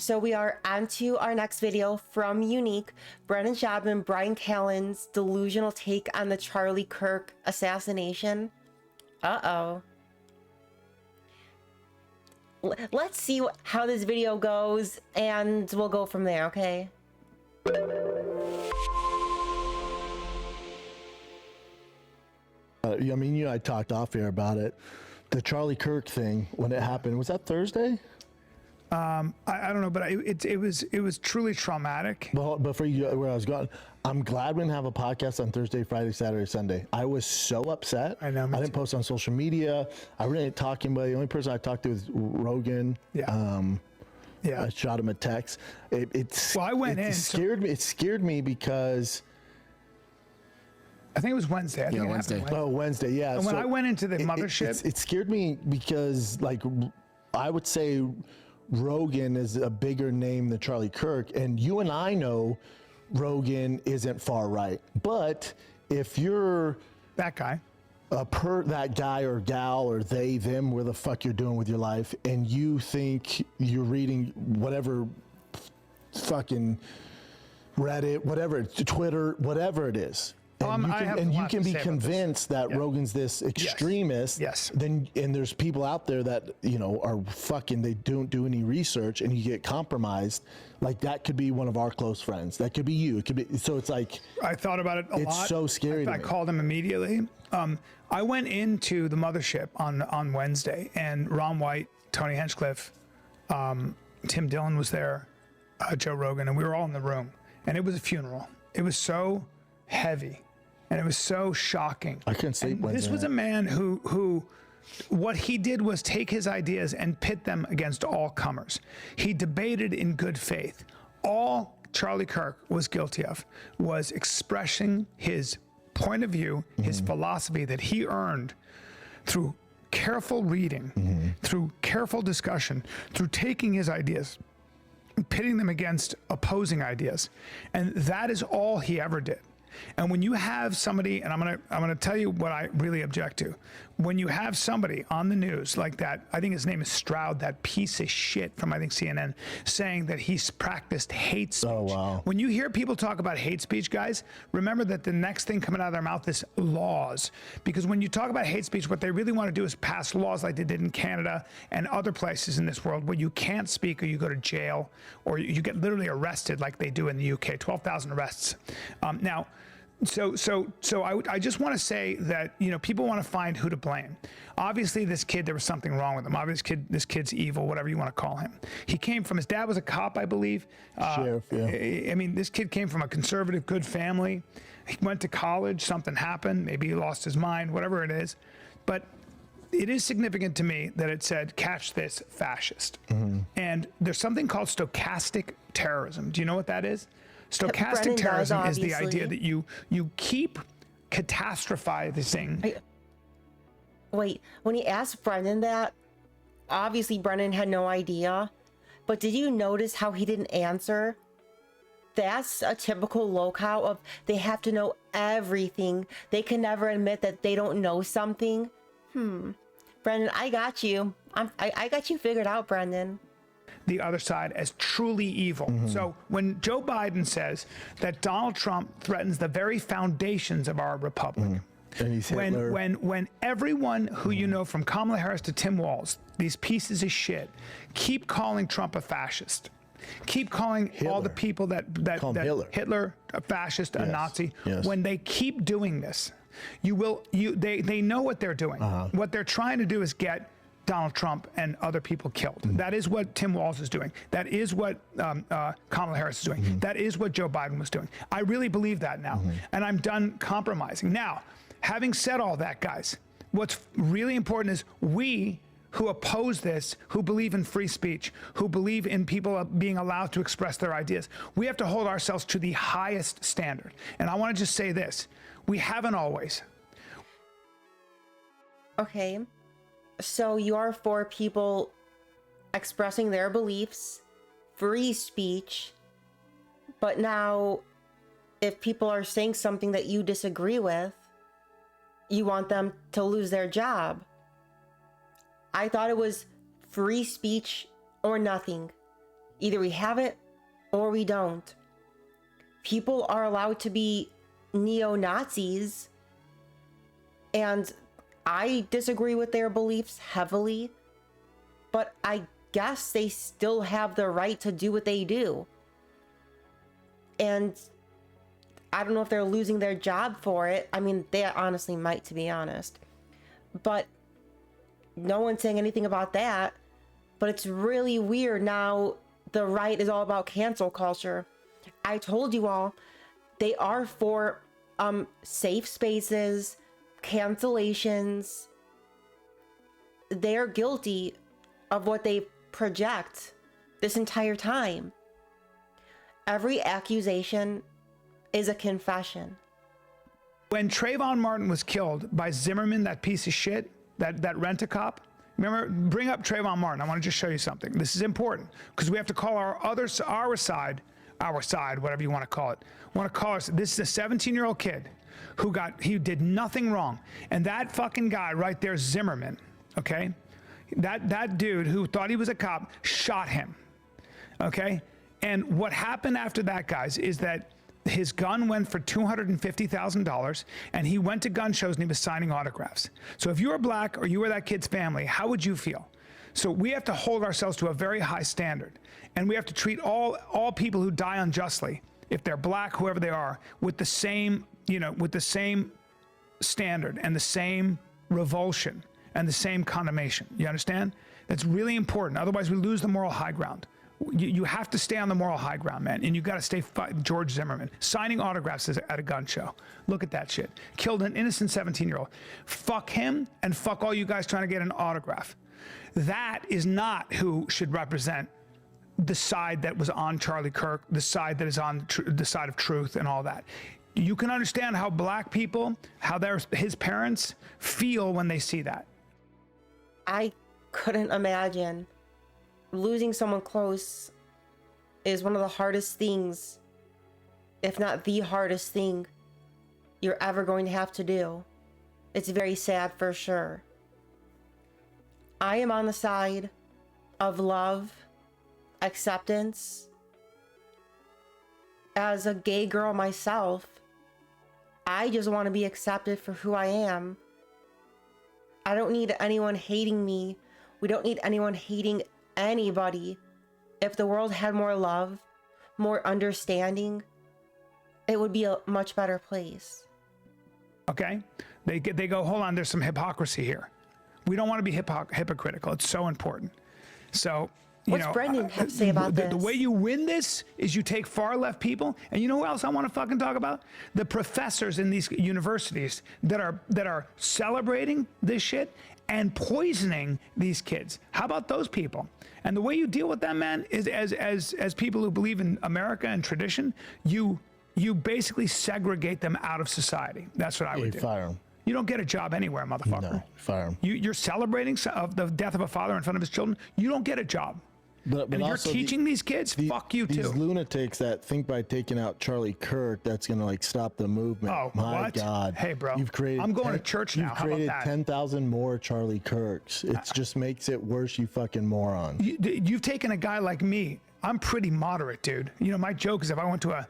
So we are on to our next video from Unique, Brendan Schaub and Bryan Callen's delusional take on the Charlie Kirk assassination. Uh-oh. Let's see how this video goes, and we'll go from there, okay? I mean, you and I talked off air about it. The Charlie Kirk thing, when it happened, was that Thursday? I don't know, but it was truly traumatic. But before you go where I was going, I'm glad we didn't have a podcast on Thursday, Friday, Saturday, Sunday. I was so upset. I know. I didn't post on social media. I really didn't talk to anybody. The only person I talked to was Rogan. Yeah. I shot him a text. I went in. It scared me because I think it was Wednesday. I think Wednesday. Oh, Wednesday. Yeah. And when I went into the mothership, it scared me because, like, I would say Rogan is a bigger name than Charlie Kirk, and you and I know Rogan isn't far right. But if you're that guy, that guy or gal or they, them, where the fuck you're doing with your life, and you think you're reading whatever fucking Reddit, whatever, Twitter, whatever it is. And you can be convinced that Rogan's this extremist. Yes. Then and there's people out there that are fucking. They don't do any research, and you get compromised. Like that could be one of our close friends. That could be you. It could be. So it's like I thought about it a lot. It's so scary. I called him immediately. I went into the mothership on Wednesday, and Ron White, Tony Hinchcliffe, Tim Dillon was there, Joe Rogan, and we were all in the room. And it was a funeral. It was so heavy. And it was so shocking. I couldn't sleep. This was a man who what he did was take his ideas and pit them against all comers. He debated in good faith. All Charlie Kirk was guilty of was expressing his point of view, his philosophy that he earned through careful reading, through careful discussion, through taking his ideas, pitting them against opposing ideas. And that is all he ever did. And when you have somebody, and I'm gonna tell you what I really object to, when you have somebody on the news like that, I think his name is Stroud, that piece of shit from I think CNN, saying that he's practiced hate speech. Oh wow! When you hear people talk about hate speech, guys, remember that the next thing coming out of their mouth is laws, because when you talk about hate speech, what they really want to do is pass laws like they did in Canada and other places in this world where you can't speak or you go to jail or you get literally arrested like they do in the UK, 12,000 arrests. Now. So I just want to say that, people want to find who to blame. Obviously, this kid, there was something wrong with him. Obviously, this kid's evil, whatever you want to call him. He came from, his dad was a cop, I believe. Sheriff, yeah. I mean, this kid came from a conservative, good family. He went to college, something happened. Maybe he lost his mind, whatever it is. But it is significant to me that it said, catch this fascist. And there's something called stochastic terrorism. Do you know what that is? Stochastic terrorism is the idea that you keep catastrophizing. Wait, when he asked Brendan that, obviously Brendan had no idea, but did you notice how he didn't answer? That's a typical locale of they have to know everything. They can never admit that they don't know something. Brendan, I got you. I got you figured out, Brendan. The other side as truly evil. So when Joe Biden says that Donald Trump threatens the very foundations of our republic, and he's Hitler. when everyone who from Kamala Harris to Tim Walz, these pieces of shit, keep calling Trump a fascist, keep calling Hitler. All the people that Hitler a fascist, a Nazi. When they keep doing this, they know what they're doing. What they're trying to do is get Donald Trump and other people killed. That is what Tim Walz is doing. That is what Kamala Harris is doing. That is what Joe Biden was doing. I really believe that now. And I'm done compromising. Now, having said all that, guys, what's really important is we who oppose this, who believe in free speech, who believe in people being allowed to express their ideas, we have to hold ourselves to the highest standard. And I want to just say this. We haven't always. Okay. So you are for people expressing their beliefs, free speech, but now if people are saying something that you disagree with, you want them to lose their job. I thought it was free speech or nothing. Either we have it or we don't. People are allowed to be neo-Nazis, and I disagree with their beliefs heavily, but I guess they still have the right to do what they do. And I don't know if they're losing their job for it. I mean, they honestly might, to be honest. But no one's saying anything about that. But it's really weird now. The right is all about cancel culture. I told you all, they are for safe spaces, cancellations. They're guilty of what they project this entire time. Every accusation is a confession. When Trayvon Martin was killed by Zimmerman, that piece of shit, that rent-a-cop, remember, bring up Trayvon Martin. I want to just show you something. This is important because we have to call our side, whatever you want to call it. This is a 17-year-old kid he did nothing wrong. And that fucking guy right there, Zimmerman, okay? That dude who thought he was a cop shot him, okay? And what happened after that, guys, is that his gun went for $250,000, and he went to gun shows and he was signing autographs. So if you were black or you were that kid's family, how would you feel? So we have to hold ourselves to a very high standard, and we have to treat all people who die unjustly, if they're black, whoever they are, with the same, with the same standard and the same revulsion and the same condemnation. You understand? That's really important. Otherwise, we lose the moral high ground. You have to stay on the moral high ground, man, and you got to stay George Zimmerman signing autographs at a gun show. Look at that shit. Killed an innocent 17-year-old. Fuck him and fuck all you guys trying to get an autograph. That is not who should represent the side that was on Charlie Kirk, the side that is on the side of truth and all that. You can understand how black people, how his parents feel when they see that. I couldn't imagine. Losing someone close is one of the hardest things, if not the hardest thing you're ever going to have to do. It's very sad for sure. I am on the side of love, acceptance. As a gay girl myself, I just want to be accepted for who I am. I don't need anyone hating me. We don't need anyone hating anybody. If the world had more love, more understanding, it would be a much better place. Okay? They go, hold on, there's some hypocrisy here. We don't want to be hypocritical. It's so important. So, what's Brendan have to say about this? The way you win this is you take far left people, and you know who else I want to fucking talk about? The professors in these universities that are celebrating this shit and poisoning these kids. How about those people? And the way you deal with them, man, is as people who believe in America and tradition, you basically segregate them out of society. That's what I would do. Fire them. You don't get a job anywhere, motherfucker. No, fire them. You're celebrating of the death of a father in front of his children. You don't get a job. But and you're teaching these kids, fuck you too. These lunatics that think by taking out Charlie Kirk, that's going to like stop the movement. Oh, my what? God. Hey, bro. You've created I'm going to church now. How about You've that? created 10,000 more Charlie Kirks. It just makes it worse, you fucking moron. You've taken a guy like me. I'm pretty moderate, dude. You know, my joke is if I went to a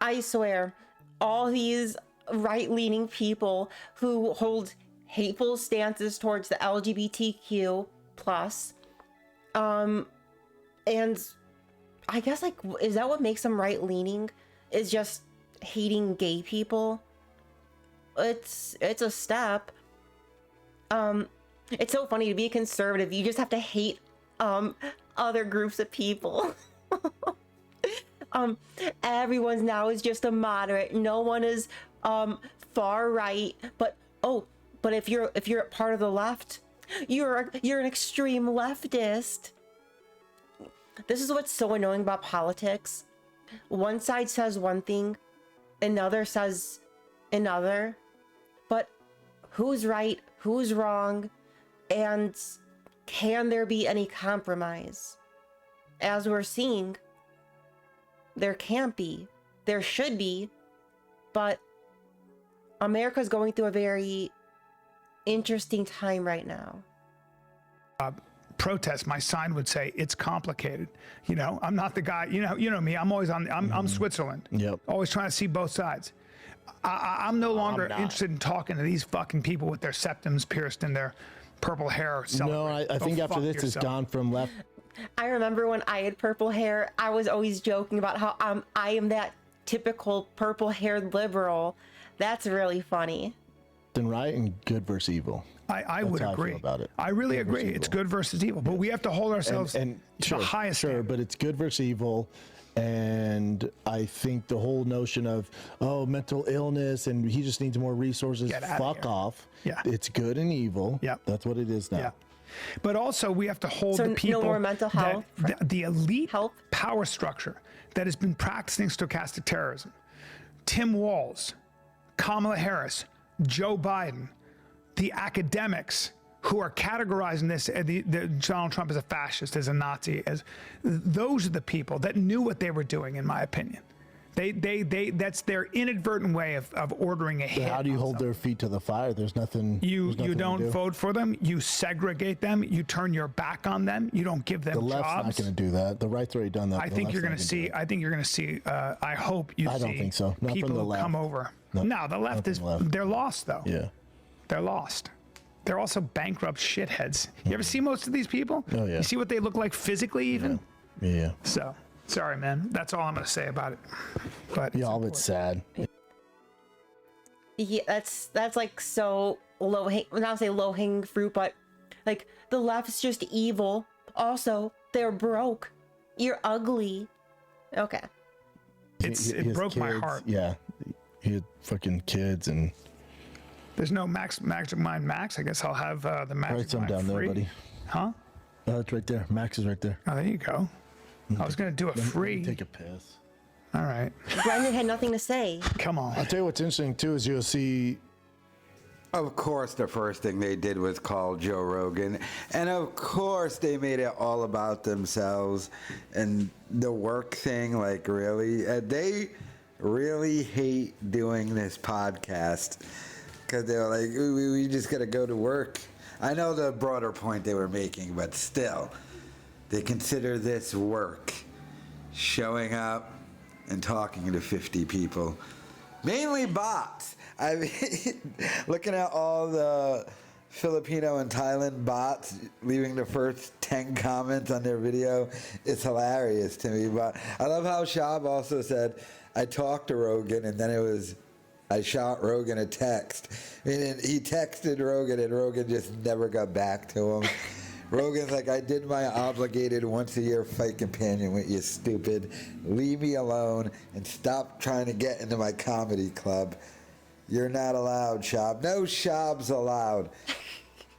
I swear, all these right-leaning people who hold hateful stances towards the LGBTQ plus, and I guess, like, is that what makes them right-leaning? Is just hating gay people? It's a step. It's so funny to be a conservative. You just have to hate other groups of people. Everyone's now is just a moderate. No one is far right. But if you're part of the left, you're an extreme leftist. This is what's so annoying about politics. One side says one thing, another says another. But who's right? Who's wrong? And can there be any compromise? As we're seeing, there can't be. There should be. But America's going through a very interesting time right now. protest, my sign would say, "It's complicated." You know, I'm not the guy. You know me. I'm always on. I'm Switzerland. Yep. Always trying to see both sides. I'm no longer interested in talking to these fucking people with their septums pierced in their purple hair. No, I think after this, it's gone from left. I remember when I had purple hair, I was always joking about how I am that typical purple-haired liberal. That's really funny. And right and good versus evil. I would agree. I feel about it. I really agree. It's good versus evil, but we have to hold ourselves and to sure, the highest. Sure, standard. but it's good versus evil. And I think the whole notion of, mental illness and he just needs more resources, fuck off. Yeah. It's good and evil. Yeah. That's what it is now. Yeah. But also we have to hold the people no more mental health. The elite Health. power structure that has been practicing stochastic terrorism. Tim Walz, Kamala Harris, Joe Biden, the academics who are categorizing this, Donald Trump as a fascist, as a Nazi, as those are the people that knew what they were doing, in my opinion. That's their inadvertent way of ordering a hit. How do you hold their feet to the fire? There's nothing. You to don't do. vote for them. You segregate them. You turn your back on them. You don't give them The left's jobs. not going to do that. The right's already done that. I think you're going to see. I think you're going to see. I hope you see. I don't think so. Not people from the who left. come over. No, the left is. They're lost though. Yeah. They're lost. They're also bankrupt shitheads. You ever see most of these people? Oh yeah. You see what they look like physically, even. Yeah. So, sorry, man. That's all I'm going to say about it. But Yeah, all of it's sad. Yeah, that's like so low hang. Not say low hanging fruit, but like the left's just evil. Also, they're broke. You're ugly. Okay. It broke my heart. Yeah. He had fucking kids and. There's no Magic Mind Max. I guess I'll have the Magic Write some Mind down free. there, buddy. Huh? Oh, it's right there. Max is right there. Oh, there you go. I was going to do a free. Take a piss. All right. Brendan had nothing to say. Come on. I'll tell you what's interesting too is you'll see. Of course, the first thing they did was call Joe Rogan. And of course, they made it all about themselves and the work thing. Like, really? They really hate doing this podcast because they're like, we just got to go to work. I know the broader point they were making, but still, they consider this work. Showing up and talking to 50 people. Mainly bots. I mean, looking at all the Filipino and Thailand bots leaving the first 10 comments on their video, it's hilarious to me. But I love how Schaub also said, I talked to Rogan, and then it was, I shot Rogan a text. I mean, he texted Rogan, and Rogan just never got back to him. Rogan's like, I did my obligated once-a-year fight companion with you, stupid. Leave me alone and stop trying to get into my comedy club. You're not allowed, Schaub. No Schaub's allowed.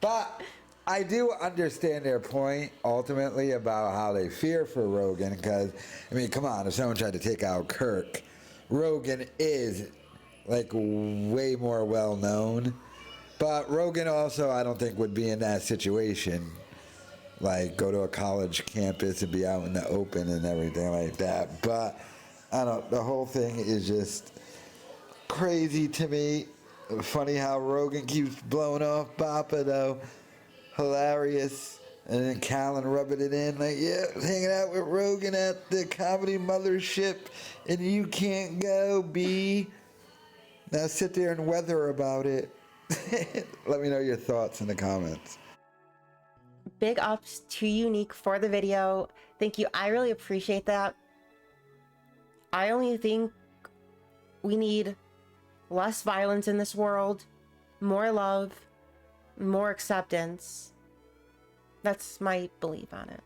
But I do understand their point, ultimately, about how they fear for Rogan, because, I mean, come on, if someone tried to take out Kirk, Rogan is, like, way more well-known. But Rogan also, I don't think, would be in that situation. Like, go to a college campus and be out in the open and everything like that. But, I don't, the whole thing is just crazy to me. Funny how Rogan keeps blowing off Bappa, though. Hilarious. And then Callen rubbing it in, like, yeah, hanging out with Rogan at the comedy mothership, and you can't go, B. Now sit there and weather about it. Let me know your thoughts in the comments. Big ups to Unique for the video. Thank you. I really appreciate that. I only think we need less violence in this world, more love, more acceptance. That's my belief on it.